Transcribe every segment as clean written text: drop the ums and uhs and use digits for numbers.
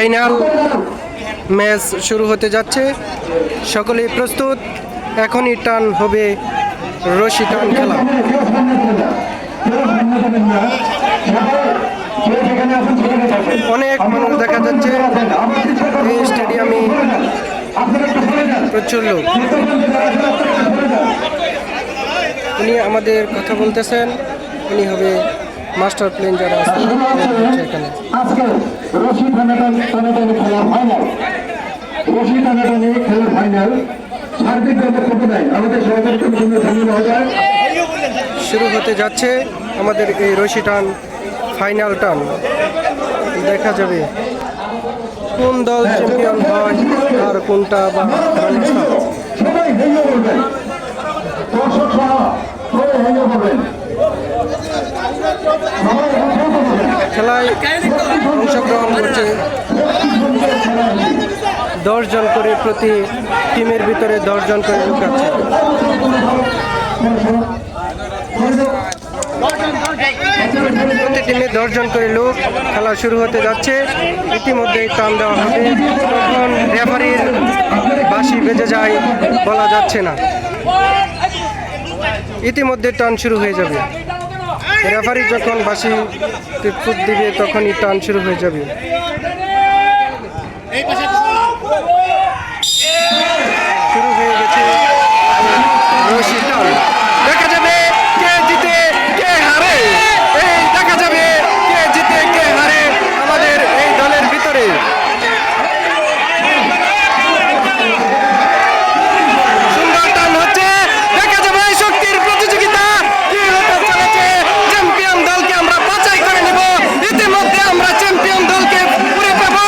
Final match শুরু হতে যাচ্ছে। সকলেই প্রস্তুত। এখনই টান হবে, রশি টান খেলা। অনেক মানুষ দেখা যাচ্ছে এই স্টেডিয়ামে, প্রচুর লোক। উনি আমাদের কথা বলতেছেন, উনি হবে মাস্টার প্লেন যারা আছে এখানে। আজকে রশি টানাটানি খেলার ফাইনাল, রশি টানাটানি খেলার ফাইনাল। সার্বিকভাবে কত দেয় আমাদের সহকারী কমিশনের ধন্যবাদ। শুরু হতে যাচ্ছে আমাদের এই রশি টান ফাইনাল টান। দেখা যাবে কোন দল চ্যাম্পিয়ন হয় আর কোনটা বা সবাই হেয়ে বলবেন, দর্শক সহ সবাই হেয়ে বলবেন। খেলায় অংশগ্রহণ করছে 10 জন করে, প্রতি টিমের ভিতরে 10 জন করে লোক আছে। প্রতি টিমে 10 জন করে লোক। খেলা শুরু হতে যাচ্ছে। ইতিমধ্যে টান দেওয়া হবে, তখন রেফারির বাঁশি বেজে যায় বলা যাচ্ছে না। ইতিমধ্যে টান শুরু হয়ে যাবে। রেফারি যখন বাঁশি ফুট দিবে তখনই টান শুরু হয়ে যাবে। শুরু হয়ে গেছে রশি টান। দেখা যাবে কে জিতে কে হারে। এই দেখা যাবে কে জিতে কে হারে আমাদের এই দলের ভিতরে। সুন্দর টান হচ্ছে, দেখা যাবে শক্তির প্রতিযোগিতা কি হতে চলেছে। চ্যাম্পিয়ন দলকে আমরা বাছাই করে নেব। ইতিমধ্যে আমরা চ্যাম্পিয়ন দলকে পুরে পাবো।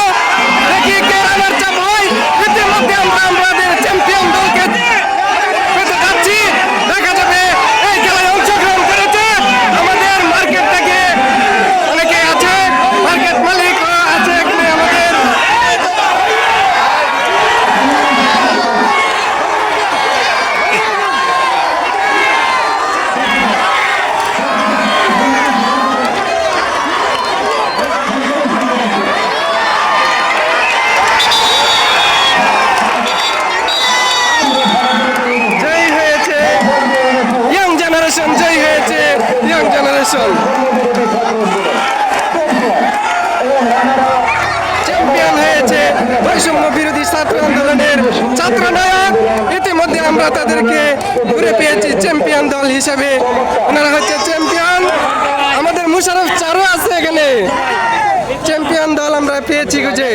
দেখি কে রানার চাপ হয়। ইতিমধ্যে আমরা আমাদের চ্যাম্পিয়ন দলকে পেতে যাচ্ছি। দেখা যাবে এই খেলায় অংশগ্রহণ করেছে আমাদের মার্কেট থেকে অনেকে আছে, মার্কেট মালিক আছে এখানে আমাদের। জয় হয়েছে ইয়াং জেনারেশন, জয় হয়েছে ইয়াং জেনারেশন। চ্যাম্পিয়ন হয়েছে বৈষম্য বিরোধী ছাত্র আন্দোলনের ছাত্রনায়ক। ইতিমধ্যে আমরা তাদেরকে ঘুরে পেয়েছি চ্যাম্পিয়ন দল হিসেবে। ওনারা হচ্ছে চ্যাম্পিয়ন। আমাদের মুশারফ চারও আছে এখানে। চ্যাম্পিয়ন দল আমরা পেয়েছি খুঁজে।